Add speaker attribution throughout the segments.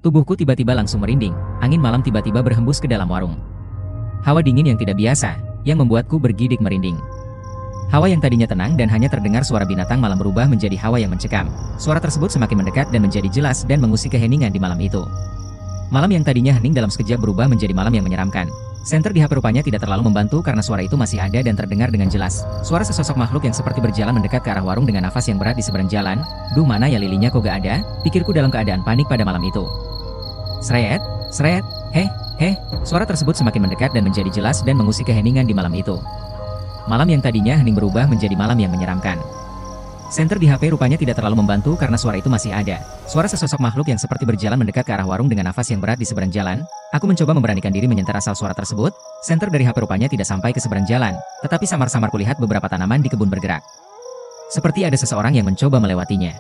Speaker 1: Tubuhku tiba-tiba langsung merinding, angin malam tiba-tiba berhembus ke dalam warung. Hawa dingin yang tidak biasa, yang membuatku bergidik merinding. Hawa yang tadinya tenang dan hanya terdengar suara binatang malam berubah menjadi hawa yang mencekam. Suara tersebut semakin mendekat dan menjadi jelas dan mengusik keheningan di malam itu. Malam yang tadinya hening dalam sekejap berubah menjadi malam yang menyeramkan. Senter di HP rupanya tidak terlalu membantu karena suara itu masih ada dan terdengar dengan jelas. Suara sesosok makhluk yang seperti berjalan mendekat ke arah warung dengan nafas yang berat di seberang jalan. Duh, mana ya lilinya kok gak ada? Pikirku dalam keadaan panik pada malam itu. Seret, seret, heh. Suara tersebut semakin mendekat dan menjadi jelas dan mengusik keheningan di malam itu. Malam yang tadinya hening berubah menjadi malam yang menyeramkan. Senter di HP rupanya tidak terlalu membantu karena suara itu masih ada. Suara sesosok makhluk yang seperti berjalan mendekat ke arah warung dengan nafas yang berat di seberang jalan. Aku mencoba memberanikan diri menyenter asal suara tersebut. Senter dari HP rupanya tidak sampai ke seberang jalan, tetapi samar-samar kulihat beberapa tanaman di kebun bergerak. Seperti ada seseorang yang mencoba melewatinya.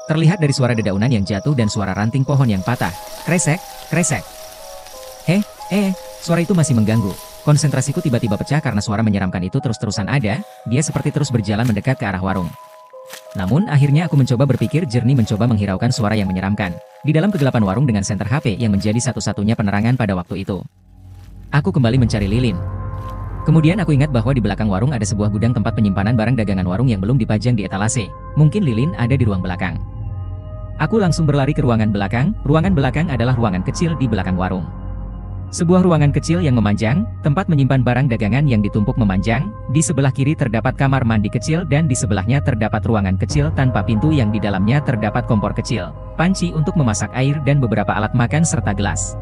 Speaker 1: Terlihat dari suara dedaunan yang jatuh dan suara ranting pohon yang patah. Kresek, kresek. Suara itu masih mengganggu. Konsentrasiku tiba-tiba pecah karena suara menyeramkan itu terus-terusan ada. Dia seperti terus berjalan mendekat ke arah warung. Namun akhirnya aku mencoba berpikir jernih, mencoba menghiraukan suara yang menyeramkan. Di dalam kegelapan warung dengan senter HP yang menjadi satu-satunya penerangan pada waktu itu. Aku kembali mencari lilin. Kemudian aku ingat bahwa di belakang warung ada sebuah gudang tempat penyimpanan barang dagangan warung yang belum dipajang di etalase. Mungkin lilin ada di ruang belakang. Aku langsung berlari ke ruangan belakang. Ruangan belakang adalah ruangan kecil di belakang warung. Sebuah ruangan kecil yang memanjang, tempat menyimpan barang dagangan yang ditumpuk memanjang. Di sebelah kiri terdapat kamar mandi kecil dan di sebelahnya terdapat ruangan kecil tanpa pintu yang di dalamnya terdapat kompor kecil, panci untuk memasak air dan beberapa alat makan serta gelas.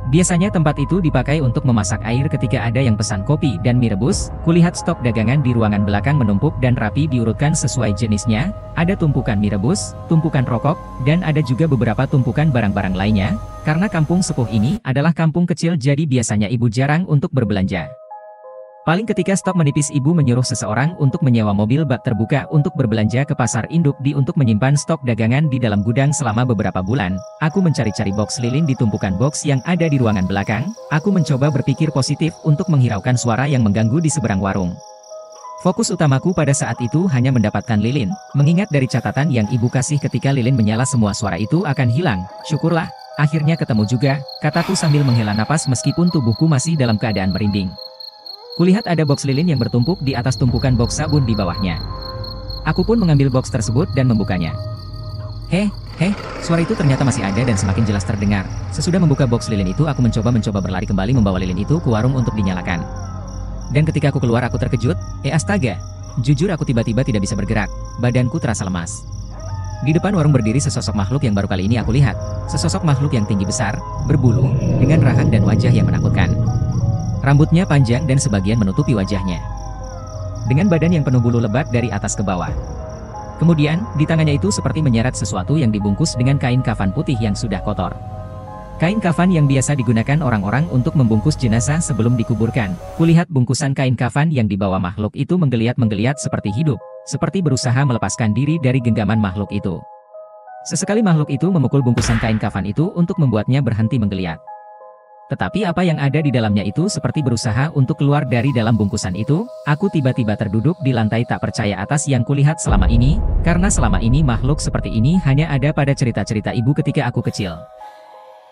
Speaker 1: Biasanya tempat itu dipakai untuk memasak air ketika ada yang pesan kopi dan mie rebus. Kulihat stok dagangan di ruangan belakang menumpuk dan rapi diurutkan sesuai jenisnya. Ada tumpukan mie rebus, tumpukan rokok, dan ada juga beberapa tumpukan barang-barang lainnya. Karena kampung sepuh ini adalah kampung kecil, jadi biasanya ibu jarang untuk berbelanja. Paling ketika stok menipis, ibu menyuruh seseorang untuk menyewa mobil bak terbuka untuk berbelanja ke pasar induk untuk menyimpan stok dagangan di dalam gudang selama beberapa bulan. Aku mencari-cari box lilin di tumpukan box yang ada di ruangan belakang. Aku mencoba berpikir positif untuk menghiraukan suara yang mengganggu di seberang warung. Fokus utamaku pada saat itu hanya mendapatkan lilin. Mengingat dari catatan yang ibu kasih ketika lilin menyala semua suara itu akan hilang. Syukurlah, akhirnya ketemu juga, kataku sambil menghela napas meskipun tubuhku masih dalam keadaan merinding. Kulihat ada box lilin yang bertumpuk di atas tumpukan box sabun di bawahnya. Aku pun mengambil box tersebut dan membukanya. Suara itu ternyata masih ada dan semakin jelas terdengar. Sesudah membuka box lilin itu, aku mencoba berlari kembali membawa lilin itu ke warung untuk dinyalakan. Dan ketika aku keluar, aku terkejut. Astaga! Jujur aku tiba-tiba tidak bisa bergerak. Badanku terasa lemas. Di depan warung berdiri sesosok makhluk yang baru kali ini aku lihat. Sesosok makhluk yang tinggi besar, berbulu, dengan rahang dan wajah yang menakutkan. Rambutnya panjang dan sebagian menutupi wajahnya. Dengan badan yang penuh bulu lebat dari atas ke bawah. Kemudian, di tangannya itu seperti menyeret sesuatu yang dibungkus dengan kain kafan putih yang sudah kotor. Kain kafan yang biasa digunakan orang-orang untuk membungkus jenazah sebelum dikuburkan. Kulihat bungkusan kain kafan yang dibawa makhluk itu menggeliat-menggeliat seperti hidup, seperti berusaha melepaskan diri dari genggaman makhluk itu. Sesekali makhluk itu memukul bungkusan kain kafan itu untuk membuatnya berhenti menggeliat. Tetapi apa yang ada di dalamnya itu seperti berusaha untuk keluar dari dalam bungkusan itu. Aku tiba-tiba terduduk di lantai tak percaya atas yang kulihat selama ini, karena selama ini makhluk seperti ini hanya ada pada cerita-cerita ibu ketika aku kecil.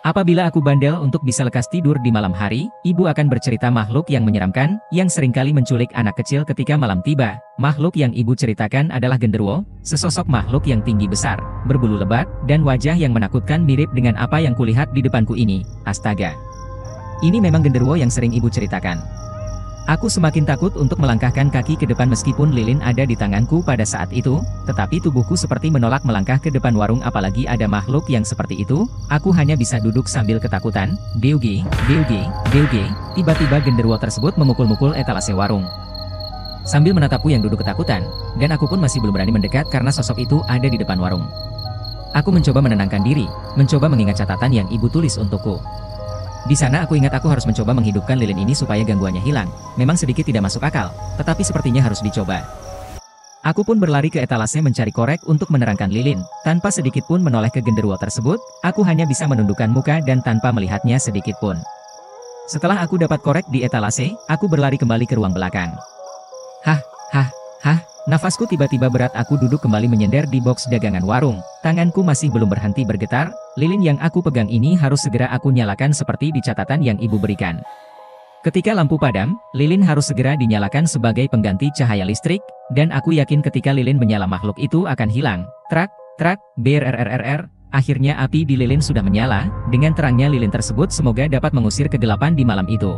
Speaker 1: Apabila aku bandel untuk bisa lekas tidur di malam hari, ibu akan bercerita makhluk yang menyeramkan, yang seringkali menculik anak kecil ketika malam tiba. Makhluk yang ibu ceritakan adalah genderuwo, sesosok makhluk yang tinggi besar, berbulu lebat, dan wajah yang menakutkan mirip dengan apa yang kulihat di depanku ini. Astaga! Ini memang genderuwo yang sering ibu ceritakan. Aku semakin takut untuk melangkahkan kaki ke depan meskipun lilin ada di tanganku pada saat itu, tetapi tubuhku seperti menolak melangkah ke depan warung apalagi ada makhluk yang seperti itu. Aku hanya bisa duduk sambil ketakutan. Deuge. Tiba-tiba genderuwo tersebut memukul-mukul etalase warung. Sambil menatapku yang duduk ketakutan, dan aku pun masih belum berani mendekat karena sosok itu ada di depan warung. Aku mencoba menenangkan diri, mencoba mengingat catatan yang ibu tulis untukku. Di sana aku ingat aku harus mencoba menghidupkan lilin ini supaya gangguannya hilang. Memang sedikit tidak masuk akal, tetapi sepertinya harus dicoba. Aku pun berlari ke etalase mencari korek untuk menerangkan lilin. Tanpa sedikit pun menoleh ke genderuwo tersebut, aku hanya bisa menundukkan muka dan tanpa melihatnya sedikit pun. Setelah aku dapat korek di etalase, aku berlari kembali ke ruang belakang. Nafasku tiba-tiba berat. Aku duduk kembali menyender di box dagangan warung. Tanganku masih belum berhenti bergetar. lilin yang aku pegang ini harus segera aku nyalakan seperti di catatan yang ibu berikan. Ketika lampu padam, lilin harus segera dinyalakan sebagai pengganti cahaya listrik, dan aku yakin ketika lilin menyala makhluk itu akan hilang. Trak, trak, brrrrr. Akhirnya api di lilin sudah menyala, dengan terangnya lilin tersebut semoga dapat mengusir kegelapan di malam itu.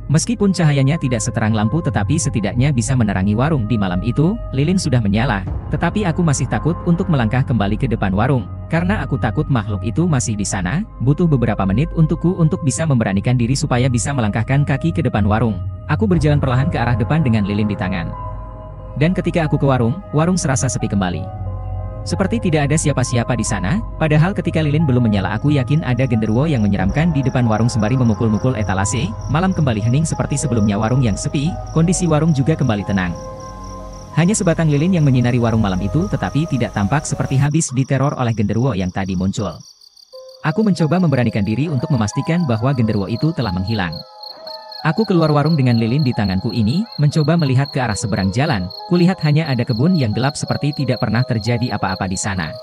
Speaker 1: Meskipun cahayanya tidak seterang lampu tetapi setidaknya bisa menerangi warung di malam itu, lilin sudah menyala, tetapi aku masih takut untuk melangkah kembali ke depan warung, karena aku takut makhluk itu masih di sana, butuh beberapa menit untukku untuk bisa memberanikan diri supaya bisa melangkahkan kaki ke depan warung. Aku berjalan perlahan ke arah depan dengan lilin di tangan. Dan ketika aku ke warung, warung serasa sepi kembali. Seperti tidak ada siapa-siapa di sana, padahal ketika lilin belum menyala aku yakin ada genderuwo yang menyeramkan di depan warung sembari memukul-mukul etalase. Malam kembali hening seperti sebelumnya, warung yang sepi, kondisi warung juga kembali tenang. Hanya sebatang lilin yang menyinari warung malam itu tetapi tidak tampak seperti habis diteror oleh genderuwo yang tadi muncul. Aku mencoba memberanikan diri untuk memastikan bahwa genderuwo itu telah menghilang. Aku keluar warung dengan lilin di tanganku ini, mencoba melihat ke arah seberang jalan. Kulihat hanya ada kebun yang gelap seperti tidak pernah terjadi apa-apa di sana.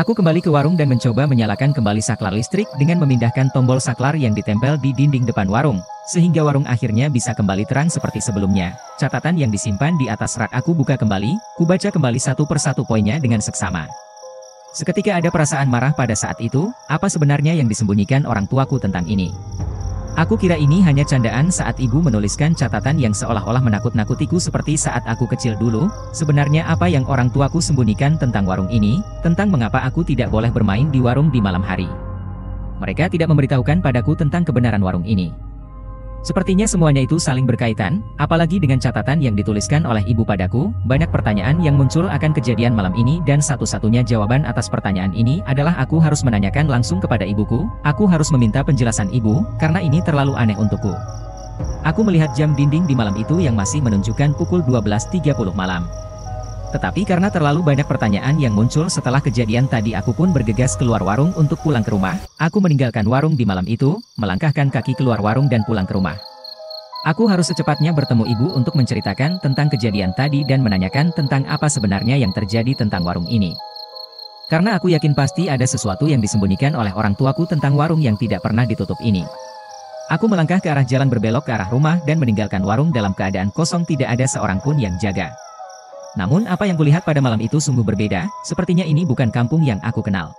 Speaker 1: Aku kembali ke warung dan mencoba menyalakan kembali saklar listrik dengan memindahkan tombol saklar yang ditempel di dinding depan warung, sehingga warung akhirnya bisa kembali terang seperti sebelumnya. Catatan yang disimpan di atas rak aku buka kembali, kubaca kembali satu persatu poinnya dengan seksama. Seketika ada perasaan marah pada saat itu, apa sebenarnya yang disembunyikan orang tuaku tentang ini? Aku kira ini hanya candaan saat ibu menuliskan catatan yang seolah-olah menakut-nakutiku seperti saat aku kecil dulu. Sebenarnya apa yang orang tuaku sembunyikan tentang warung ini, tentang mengapa aku tidak boleh bermain di warung di malam hari. Mereka tidak memberitahukan padaku tentang kebenaran warung ini. Sepertinya semuanya itu saling berkaitan, apalagi dengan catatan yang dituliskan oleh ibu padaku. Banyak pertanyaan yang muncul akan kejadian malam ini dan satu-satunya jawaban atas pertanyaan ini adalah aku harus menanyakan langsung kepada ibuku. Aku harus meminta penjelasan ibu, karena ini terlalu aneh untukku. Aku melihat jam dinding di malam itu yang masih menunjukkan pukul 12.30 malam. Tetapi karena terlalu banyak pertanyaan yang muncul setelah kejadian tadi aku pun bergegas keluar warung untuk pulang ke rumah. Aku meninggalkan warung di malam itu, melangkahkan kaki keluar warung dan pulang ke rumah. Aku harus secepatnya bertemu ibu untuk menceritakan tentang kejadian tadi dan menanyakan tentang apa sebenarnya yang terjadi tentang warung ini. Karena aku yakin pasti ada sesuatu yang disembunyikan oleh orang tuaku tentang warung yang tidak pernah ditutup ini. Aku melangkah ke arah jalan berbelok ke arah rumah dan meninggalkan warung dalam keadaan kosong, tidak ada seorang pun yang jaga. Namun apa yang kulihat pada malam itu sungguh berbeda, sepertinya ini bukan kampung yang aku kenal.